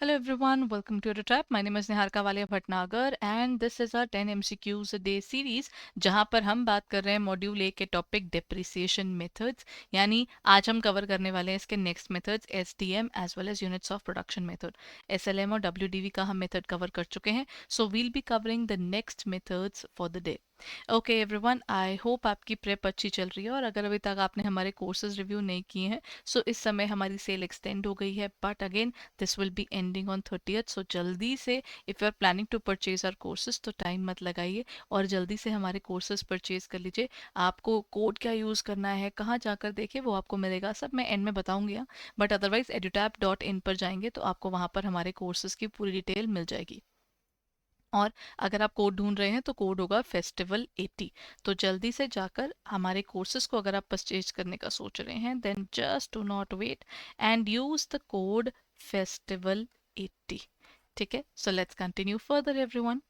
Hello everyone, welcome to the trap. My name is Niharika Walia Bhatnagar and this is our 10 MCQs a day series जहां पर हम बात कर रहे हैं मॉड्यूल ए के टॉपिक डेप्रिसिएशन मेथड्स। यानी आज हम कवर करने वाले हैं इसके next methods SDM as well as units of production method. SLM और डब्ल्यूडीवी का हम मेथड कवर कर चुके हैं, so we'll be covering the next methods for the day. Okay everyone, I hope आपकी प्रेप अच्छी चल रही है और अगर अभी तक आपने हमारे कोर्सेज रिव्यू नहीं किए हैं सो इस समय हमारी सेल एक्सटेंड हो गई है, but again this will be ending on 30th। So जल्दी से if you are planning to purchase our courses तो टाइम मत लगाइए और जल्दी से हमारे कोर्सेज परचेज कर लीजिए। आपको कोड क्या यूज़ करना है, कहाँ जाकर देखिए, वो आपको मिलेगा, सब मैं एंड में बताऊंगी, बट अदरवाइज edutap.in पर जाएंगे तो आपको वहाँ पर हमारे कोर्सेज की पूरी डिटेल मिल जाएगी। और अगर आप कोड ढूंढ रहे हैं तो कोड होगा फेस्टिवल 80। तो जल्दी से जाकर हमारे कोर्सेज को अगर आप परचेज करने का सोच रहे हैं then just do not wait and use the code festival 80। ठीक है, so let's continue further everyone.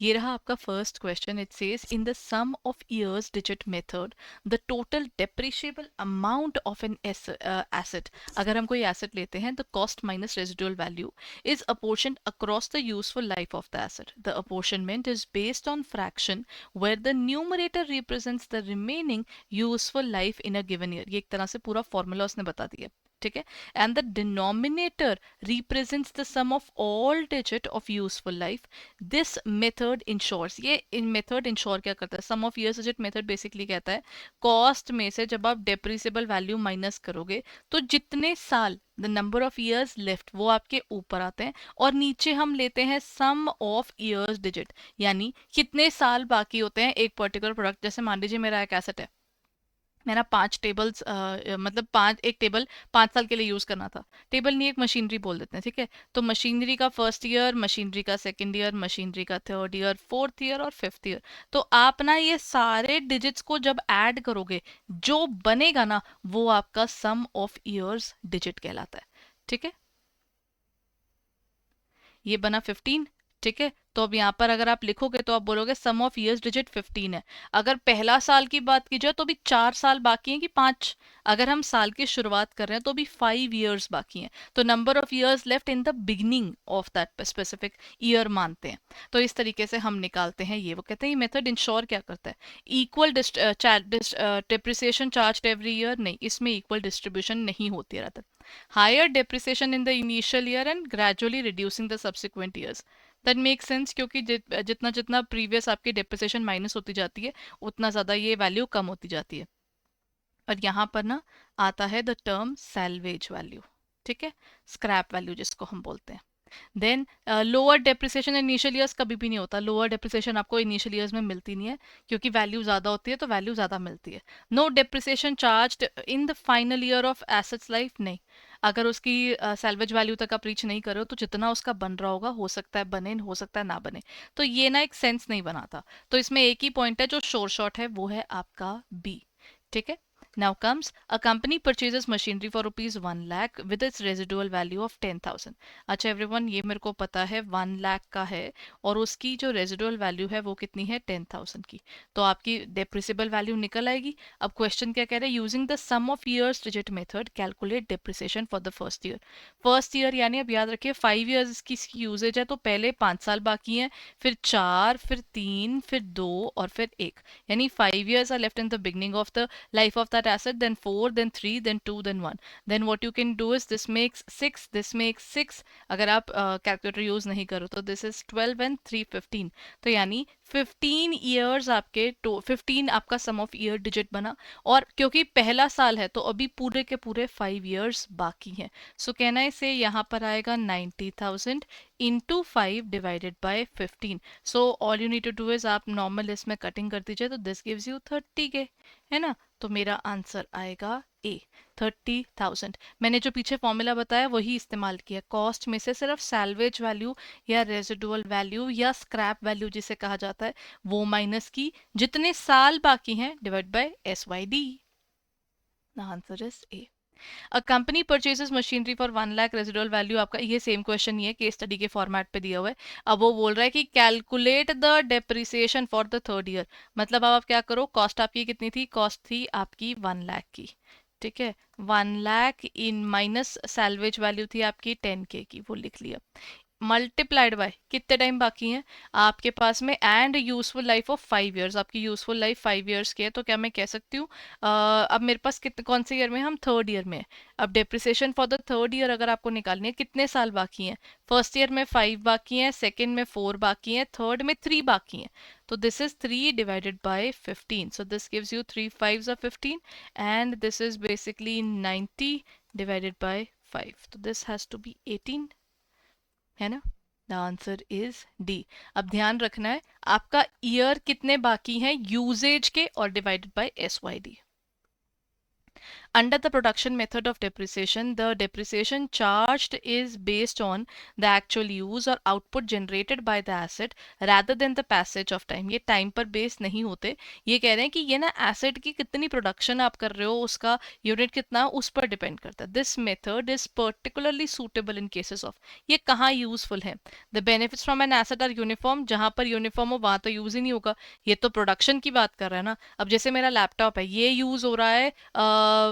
ये रहा आपका first question. It says in the sum of years digit method the total depreciable amount of an asset. अगर हम कोई asset लेते हैं the cost minus residual value is apportioned across the useful life of the asset. The apportionment is based on fraction where the numerator represents the remaining useful life in a given year. ये एक तरह से पूरा formula उसने बता दिया, ठीक है। And the denominator represents the sum of all digit of useful life. This method ensures, ये इन मेथड इंश्योर क्या करता है, sum of years digit method basically कहता है कॉस्ट में से जब आप डेप्रिसिएबल वैल्यू माइनस करोगे तो जितने साल the number of years left वो आपके ऊपर आते हैं और नीचे हम लेते हैं सम ऑफ ईयर्स डिजिट, यानी कितने साल बाकी होते हैं एक पर्टिकुलर प्रोडक्ट। जैसे मान लीजिए मेरा एक एसेट है, मेरा 5 टेबल्स मतलब एक टेबल 5 साल के लिए यूज करना था। टेबल नहीं, एक मशीनरी बोल देते हैं, ठीक है। तो मशीनरी का फर्स्ट ईयर, मशीनरी का सेकंड ईयर, मशीनरी का थर्ड ईयर, फोर्थ ईयर और फिफ्थ ईयर। तो आप ना ये सारे डिजिट्स को जब ऐड करोगे जो बनेगा ना वो आपका सम ऑफ ईयर्स डिजिट कहलाता है, ठीक है। ये बना 15, ठीक है। तो अब यहाँ पर अगर आप लिखोगे तो आप बोलोगे सम ऑफ ईयर्स डिजिट 15 है। अगर पहला साल की बात की जाए तो भी 4 साल बाकी हैं कि 5। अगर हम साल की शुरुआत कर रहे हैं तो भी 5 ईयर्स बाकी हैं, तो number of years left in the beginning of that specific year मानते हैं। तो इस तरीके से हम निकालते हैं ये। वो कहते हैं ये मेथड इंश्योर क्या करता है, equal depreciation charge every year. नहीं, इसमें इक्वल डिस्ट्रीब्यूशन नहीं होती है, रहता higher depreciation in the initial year and gradually reducing the subsequent years. That make sense, क्योंकि जितना जितना प्रीवियस आपकी डेप्रिसिएशन माइनस होती जाती है उतना ज़्यादा ये वैल्यू कम होती जाती है। और यहाँ पर ना आता है द टर्म सैल्वेज वैल्यू, ठीक है, स्क्रैप वैल्यू जिसको हम बोलते हैं। Then lower depreciation initial years कभी भी नहीं होता। लोअर डेप्रिसिएशन आपको इनिशियल ईयर्स में मिलती नहीं है, क्योंकि वैल्यू ज़्यादा होती है तो वैल्यू ज़्यादा मिलती है। No depreciation charge in the final year of assets life. नहीं, अगर उसकी सैल्वेज वैल्यू तक आप रीच नहीं करो तो जितना उसका बन रहा होगा हो सकता है बने, हो सकता है ना बने। तो ये ना एक सेंस नहीं बनाता। तो इसमें एक ही पॉइंट है जो शोर शॉर्ट है, वो है आपका बी, ठीक है। Now comes a company purchases machinery for rupees 1 lakh with its residual value of 10,000। अच्छा एवरीवन, ये मेरे को पता है 1 लाख का है और उसकी जो रेजिडुअल वैल्यू है वो कितनी है, 10,000 की। तो आपकी डेप्रिसिएबल वैल्यू निकल आएगी। अब क्वेश्चन क्या कह रहे हैं, using the sum of years digit method calculate depreciation for the first year. First year यानी अब याद रखिए 5 ईयर्स की इसकी यूजेज है, तो पहले 5 साल बाकी हैं, फिर 4, फिर 3, फिर 2 और फिर 1, यानी 5 years are left in the beginning of the life of that asset, then 4, then 3, then 2, then 1। then what you can do is this makes 6, this makes 6। अगर आप कैलकुलेटर यूज नहीं करो तो this is 12 and 3 15। तो यानी 15 years आपके 15 आपका सम of year digit बना। और क्योंकि पहला साल है तो अभी पूरे के पूरे 5 ईयर्स बाकी हैं। सो कहना इसे यहाँ पर आएगा 90,000 into 5 divided by 15। So all you need to do is आप नॉर्मल इसमें कटिंग कर दीजिए तो दिस गिव्स यू 30K, है ना। तो मेरा आंसर आएगा ए, 30,000। मैंने जो पीछे फॉर्मूला बताया वही इस्तेमाल किया। कॉस्ट में से सिर्फ सैल्वेज वैल्यू या रेजिडुअल वैल्यू या स्क्रैप वैल्यू जिसे कहा जाता है वो माइनस की, जितने साल बाकी हैं divide by SYD। The answer is a. A company purchases machinery for 1 lakh, residual value आपका ये सेम क्वेश्चन ही है, केस स्टडी के फॉर्मेट पे दिया हुआ है। अब वो बोल रहा है कि calculate the depreciation for the third year. मतलब अब आप क्या करो, कॉस्ट आपकी कितनी थी, कॉस्ट थी आपकी 1 लाख की, ठीक है, 1 लाख इन माइनस सैलवेज वैल्यू थी आपकी 10K की, वो लिख लिया, मल्टीप्लाइड बाय कितने टाइम बाकी है आपके पास में, and useful life of 5 years, आपकी यूजफुल लाइफ 5 ईयर्स की है, तो क्या मैं कह सकती हूँ अब मेरे पास कितने, कौन से ईयर में, हम थर्ड ईयर में है। अब depreciation for the third year अगर आपको निकालनी है, कितने साल बाकी हैं, फर्स्ट ईयर में 5 बाकी हैं, सेकेंड में 4 बाकी हैं, थर्ड में 3 बाकी हैं, तो this is 3 divided by 15, so this gives you 3 5s are 15 and this is basically 90 divided by 5, तो दिस हैज टू बी 18, है ना। The answer is D. अब ध्यान रखना है आपका ईयर कितने बाकी हैं यूजेज के, और divided by SYD। Under the production method of depreciation, the depreciation charged is based on the actual use or output generated by the asset rather than the passage of time। ये time पर base नहीं होते, ये कह रहे हैं कि ये ना एसेट की कितनी प्रोडक्शन आप कर रहे हो, उसका यूनिट कितना, उस पर डिपेंड करता है। This method is particularly suitable in cases of, ये कहाँ यूजफुल है, the benefits from an asset are uniform, जहां पर यूनिफॉर्म हो वहां तो यूज ही नहीं होगा, ये तो प्रोडक्शन की बात कर रहा है ना। अब जैसे मेरा लैपटॉप है, ये यूज हो रहा है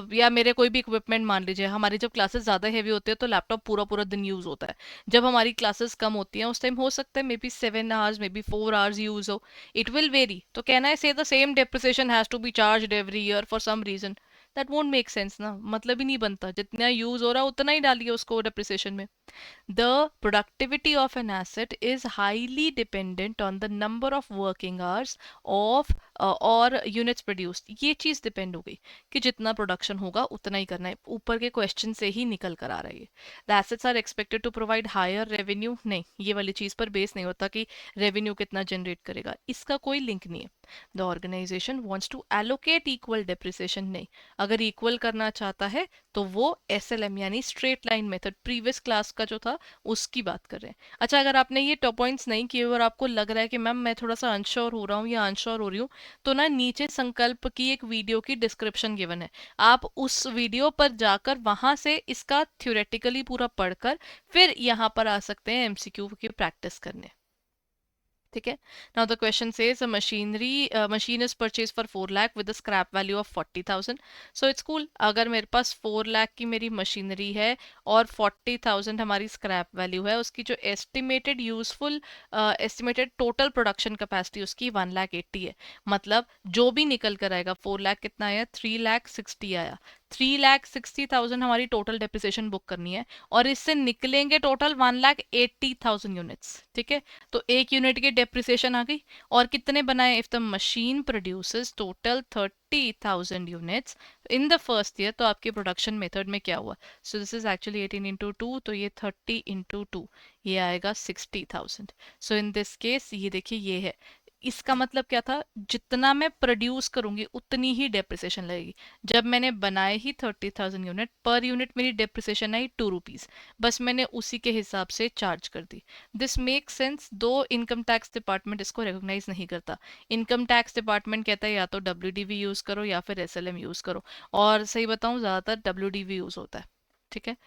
या मेरे कोई भी इक्विपमेंट, मान लीजिए हमारी जब क्लासेस ज़्यादा हैवी होती है तो लैपटॉप पूरा पूरा दिन यूज़ होता है, जब हमारी क्लासेस कम होती हैं उस टाइम हो सकता है may be 7 hours, may be 4 hours use हो, इट विल वेरी, तो कहना है say the same depreciation has to be charge every year for some reason, that won't make sense ना, मतलब ही नहीं बनता, जितना यूज़ हो रहा है उतना ही डालिए उसको डेप्रिसिएशन में। The productivity of an asset is highly dependent on the number of working hours of और units produced। ये चीज डिपेंड हो गई कि जितना प्रोडक्शन होगा उतना ही करना है, ऊपर के क्वेश्चन से ही निकल कर आ रही है। The assets are expected to provide higher revenue, नहीं ये वाली चीज पर बेस नहीं होता कि रेवेन्यू कितना जनरेट करेगा, इसका कोई लिंक नहीं है। The organization wants to allocate equal depreciation, नहीं, अगर इक्वल करना चाहता है तो वो SLM यानी straight line method, previous class का जो था उसकी बात कर रहे हैं। अच्छा, अगर आपने ये टॉप पॉइंट्स नहीं किए और आपको लग रहा है कि मैम मैं थोड़ा सा अनश्योर हो रहा हूँ या अनश्योर हो रही हूँ, तो ना नीचे संकल्प की एक वीडियो की डिस्क्रिप्शन गिवन है, आप उस वीडियो पर जाकर वहां से इसका थ्योरेटिकली पूरा पढ़कर फिर यहाँ पर आ सकते हैं MCQ की प्रैक्टिस करने। ठीक है, now the question says machine is purchase for 4 lakh with scrap value of 40,000, so it's cool, अगर मेरे पास 4 लाख की मेरी मशीनरी है और 40,000 हमारी स्क्रैप वैल्यू है, उसकी जो estimated useful estimated total production capacity उसकी 1,80,000 है, मतलब जो भी निकल कर आएगा, 4 लाख कितना आया, 3,60,000 आया, 3,60,000 हमारी टोटल डेप्रिसिएशन बुक करनी है, और इससे निकलेंगे टोटल 1,80,000 यूनिट्स। ठीक है, तो एक यूनिट की डेप्रिसिएशन आ गई, और कितने बनाए, if the machine produces total 30,000 units in the first year, तो आपके प्रोडक्शन मेथड में क्या हुआ, so this is actually 18 into 2, तो ये 30 इंटू 2, ये आएगा 60,000। सो इन दिस केस ये देखिए ये है, इसका मतलब क्या था, जितना मैं प्रोड्यूस करूंगी उतनी ही डेप्रिसिएशन लगेगी। जब मैंने बनाए ही 30,000 यूनिट, पर यूनिट मेरी डेप्रिसिएशन आई 2 रुपीज, बस मैंने उसी के हिसाब से चार्ज कर दी। दिस मेक सेंस, दो इनकम टैक्स डिपार्टमेंट इसको रिकॉग्नाइज नहीं करता, इनकम टैक्स डिपार्टमेंट कहता है या तो WDV यूज करो या फिर SLM यूज करो, और सही बताऊं ज्यादातर WDV यूज होता है। ठीक है,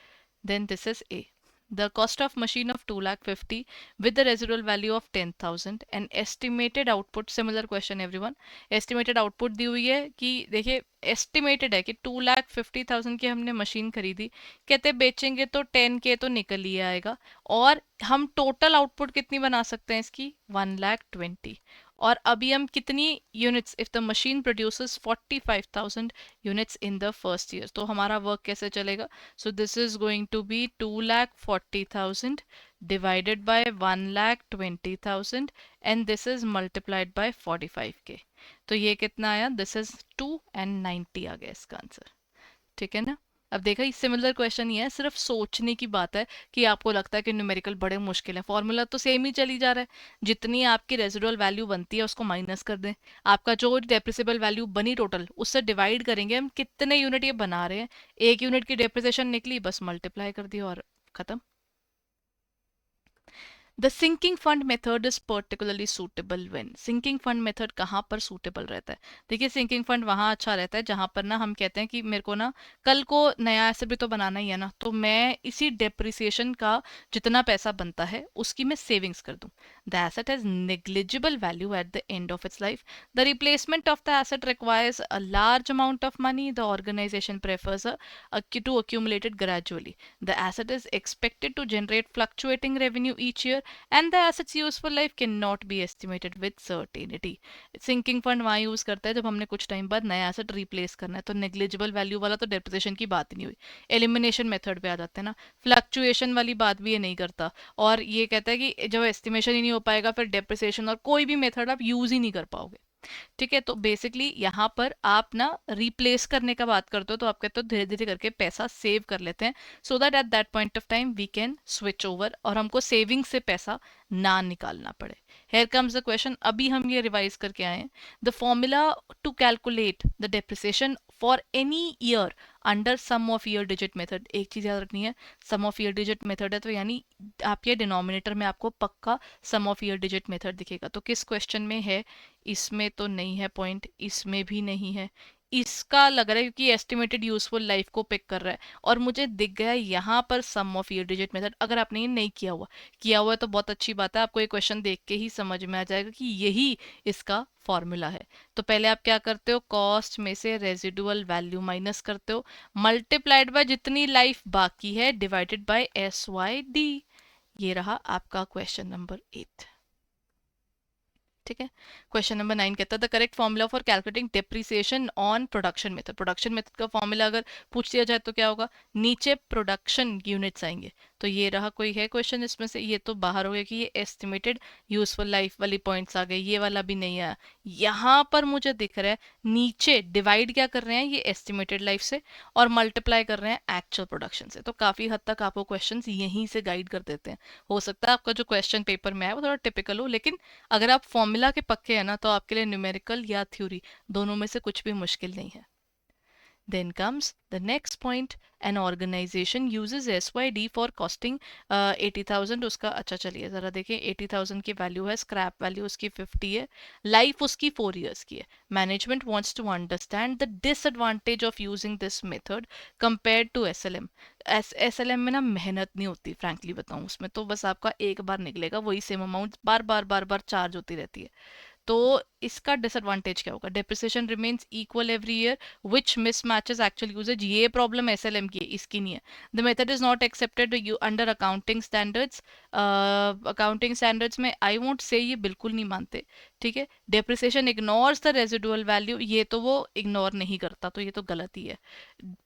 then this is A. The cost of machine of 2,50,000 with the residual value of 10,000 and estimated output, similar question everyone, estimated output दी हुई है कि देखिए एस्टिमेटेड है कि 2,50,000 की हमने मशीन खरीदी, कहते बेचेंगे तो 10K तो निकल ही आएगा, और हम टोटल आउटपुट कितनी बना सकते हैं इसकी, 1,20,000, और अभी हम कितनी units, if the machine produces 45,000 units in the first year, तो हमारा वर्क कैसे चलेगा, so this is going to be 2,40,000 divided by 1,20,000 and this is multiplied by 45K, तो ये कितना आया, दिस इज 2 एंड 90 आ गया इसका आंसर। ठीक है ना। अब देखा, ये सिमिलर क्वेश्चन ही है, सिर्फ सोचने की बात है कि आपको लगता है कि न्यूमेरिकल बड़े मुश्किल है, फॉर्मूला तो सेम ही चली जा रहा है, जितनी आपकी रेजिडुअल वैल्यू बनती है उसको माइनस कर दें, आपका जो डेप्रिसिएबल वैल्यू बनी टोटल उससे डिवाइड करेंगे हम कितने यूनिट ये बना रहे हैं, एक यूनिट की डेप्रिसिएशन निकली, बस मल्टीप्लाई कर दिया और खत्म। The sinking fund method is particularly suitable when, sinking fund method कहाँ पर सूटेबल रहता है? देखिए सिंकिंग फंड वहाँ अच्छा रहता है जहाँ पर ना हम कहते हैं कि मेरे को ना कल को नया एसेट भी तो बनाना ही है ना, तो मैं इसी डेप्रिसिएशन का जितना पैसा बनता है उसकी मैं सेविंग्स कर दूं. The asset has negligible value at the end of its life. The replacement of the asset requires a large amount of money. The organization prefers to accumulate it gradually. The asset is expected to generate fluctuating revenue each year, and the asset's useful life cannot be estimated with certainty. Sinking fund वहाँ use करता है जब हमने कुछ time बाद नया asset replace करना है. तो नेग्लिजिबल वैल्यू वाला तो डेप्रिसिएशन की बात ही नहीं हुई. एलिमिनेशन मेथड पे आ जाते हैं ना, फ्लक्चुएशन वाली बात भी ये नहीं करता. और ये कहता है कि जब एस्टिमेशन ही नहीं हो पाएगा फिर डेप्रिसिएशन और कोई भी मेथड आप यूज ही नहीं कर पाओगे. ठीक है, तो बेसिकली यहाँ पर आप ना रिप्लेस करने का बात करते हो तो आप कहते हो धीरे धीरे करके पैसा सेव कर लेते हैं, so that at that point of time we can switch over और हमको सेविंग से पैसा ना निकालना पड़े. हेयर कम्स द क्वेश्चन, अभी हम ये रिवाइज करके आए हैं. The formula to calculate the depreciation for any year under sum of year digit method, एक चीज याद रखनी है, sum of year digit method है तो यानी आपके डिनोमिनेटर में आपको पक्का sum of year digit method दिखेगा. तो किस क्वेश्चन में है? इसमें तो नहीं है पॉइंट, इसमें भी नहीं है, इसका लग रहा है क्योंकि एस्टिमेटेड यूजफुल लाइफ को पिक कर रहा है और मुझे दिख गया यहाँ पर सम ऑफ ईयर डिजिट मेथड. अगर आपने ये नहीं किया हुआ है तो बहुत अच्छी बात है, आपको ये क्वेश्चन देख के ही समझ में आ जाएगा कि यही इसका फॉर्मूला है. तो पहले आप क्या करते हो, कॉस्ट में से रेजिडुअल वैल्यू माइनस करते हो, मल्टीप्लाइड बाय जितनी लाइफ बाकी है डिवाइडेड बाय SYD. ये रहा आपका क्वेश्चन नंबर 8. ठीक है, क्वेश्चन नंबर 9 कहता है the correct formula for calculating depreciation on production method. Production method का फॉर्मूला अगर पूछ दिया जाए तो क्या होगा, नीचे प्रोडक्शन यूनिट्स आएंगे. तो ये रहा, कोई है क्वेश्चन इसमें से? ये तो बाहर हो गया कि ये एस्टिमेटेड यूजफुल लाइफ वाली पॉइंट्स आ गए, ये वाला भी नहीं आया. यहाँ पर मुझे दिख रहा है नीचे डिवाइड क्या कर रहे हैं, ये एस्टिमेटेड लाइफ से और मल्टीप्लाई कर रहे हैं एक्चुअल प्रोडक्शन से. तो काफी हद तक आपको क्वेश्चन यहीं से गाइड कर देते हैं. हो सकता है आपका जो क्वेश्चन पेपर में है वो थोड़ा टिपिकल हो, लेकिन अगर आप फॉर्मूला के पक्के हैं ना तो आपके लिए न्यूमेरिकल या थ्योरी दोनों में से कुछ भी मुश्किल नहीं है. Then comes the next point. An organization uses SYD for costing 80,000. उसका अच्छा चलिए ज़रा देखें, 80,000 की वैल्यू है, स्क्रैप वैल्यू उसकी 50 है, लाइफ उसकी 4 years की है. Management wants to understand the disadvantage of using this method compared to SLM. SLM में ना मेहनत नहीं होती, फ्रैंकली बताऊं, उसमें तो बस आपका एक बार निकलेगा वही सेम अमाउंट बार बार बार बार चार्ज होती रहती है. तो इसका डिसएडवांटेज क्या होगा, depreciation remains equal every year which mismatches actual usage. ये प्रॉब्लम एसएलएम की है, इसकी नहीं है. The method is not accepted under accounting standards. Accounting standards में आई वोंट से ये बिल्कुल नहीं मानते. ठीक है, depreciation ignores the residual value, ये तो वो इग्नोर नहीं करता, तो ये तो गलत ही है.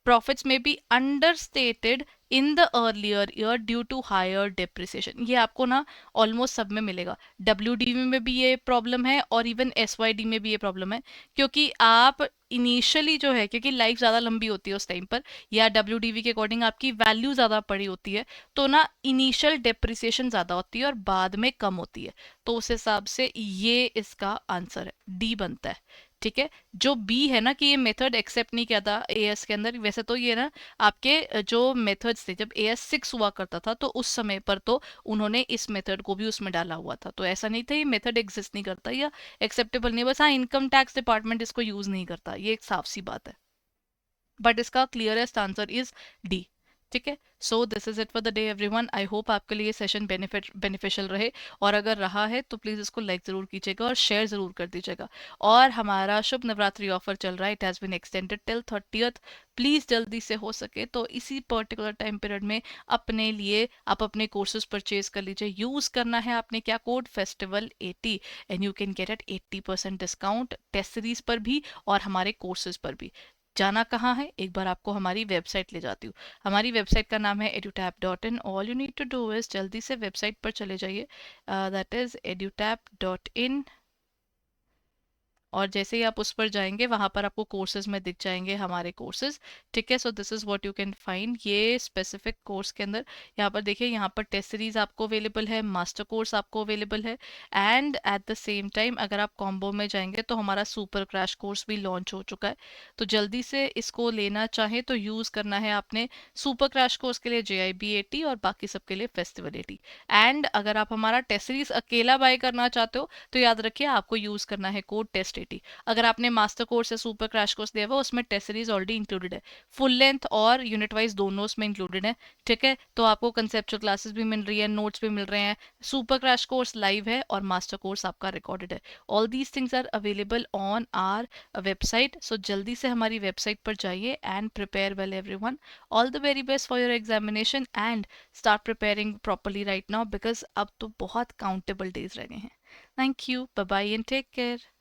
प्रॉफिट्स में be understated in the earlier year due to higher depreciation. ये आपको ना ऑलमोस्ट सब में मिलेगा. WDV में भी ये प्रॉब्लम है और इवन SYD में भी ये प्रॉब्लम है, क्योंकि आप इनिशियली जो है, क्योंकि लाइफ ज़्यादा लंबी होती है उस टाइम पर, या WDV के अकॉर्डिंग आपकी वैल्यू ज़्यादा पड़ी होती है, तो ना इनिशियल डेप्रिसिएशन ज़्यादा होती है और बाद में कम होती है. तो उस हिसाब से ये इसका आंसर है, डी बनता है. ठीक है, जो बी है ना कि ये मेथड एक्सेप्ट नहीं किया था AS के अंदर, वैसे तो ये ना आपके जो मेथड्स थे जब AS 6 हुआ करता था तो उस समय पर तो उन्होंने इस मेथड को भी उसमें डाला हुआ था, तो ऐसा नहीं था ये मेथड एग्जिस्ट नहीं करता या एक्सेप्टेबल नहीं, बस हाँ इनकम टैक्स डिपार्टमेंट इसको यूज नहीं करता, ये एक साफ सी बात है. बट इसका क्लियरेस्ट आंसर इज डी. ठीक है, so this is it for the day everyone. I hope आपके लिए सेशन बेनिफिशियल रहे, और अगर रहा है तो प्लीज़ इसको लाइक ज़रूर कीजिएगा और शेयर ज़रूर कर दीजिएगा. और हमारा शुभ नवरात्रि ऑफर चल रहा है, it has been extended till 30th. Please जल्दी से हो सके तो इसी पर्टिकुलर टाइम पीरियड में अपने लिए आप अपने कोर्सेज परचेज कर लीजिए. यूज़ करना है आपने क्या code, festival eighty, and you can get at 80% discount test series पर भी और हमारे कोर्सेज पर भी. जाना कहाँ है, एक बार आपको हमारी वेबसाइट ले जाती हूँ. हमारी वेबसाइट का नाम है edutap.in. All you need to do is जल्दी से वेबसाइट पर चले जाइए, दैट इज edutap.in. और जैसे ही आप उस पर जाएंगे वहाँ पर आपको कोर्सेज में दिख जाएंगे हमारे कोर्सेज, ठीक है। So this is what you can find ये स्पेसिफिक कोर्स के अंदर। यहाँ पर देखिए, यहाँ पर टेस्ट सीरीज आपको अवेलेबल है, मास्टर कोर्स आपको अवेलेबल है, and at the same time अगर आप कॉम्बो में जाएंगे तो हमारा सुपर क्रैश कोर्स भी लॉन्च हो चुका है। तो जल्दी से इसको लेना चाहे तो यूज़ करना है आपने सुपर क्रैश कोर्स के लिए JIB 80 और बाकी सबके लिए फेस्टिवल 80। एंड अगर आप हमारा टेस्ट सीरीज अकेला बाय करना चाहते हो तो याद रखिए आपको यूज़ करना है कोड टेस्ट 80। अगर आपने मास्टर कोर्स या सुपर क्रैश कोर्स दिया हुआ उसमें टेस्ट सीरीज ऑलरेडी इंक्लूडेड है, फुल लेंथ और यूनिट वाइज दोनों उसमें इंक्लूडेड है, ठीक है। तो आपको कंसेप्चुअल क्लासेस भी मिल रही है, नोट्स भी मिल रहे हैं, सुपर क्रैश कोर्स लाइव है और मास्टर कोर्स आपका रिकॉर्डेड है। All these things are available on our website. So जल्दी से हमारी वेबसाइट पर जाइए and prepare well everyone. All the very best for your examination and start preparing properly right now, because अब तो बहुत काउंटेबल डेज रह गए हैं। Thank you, bye bye and take care.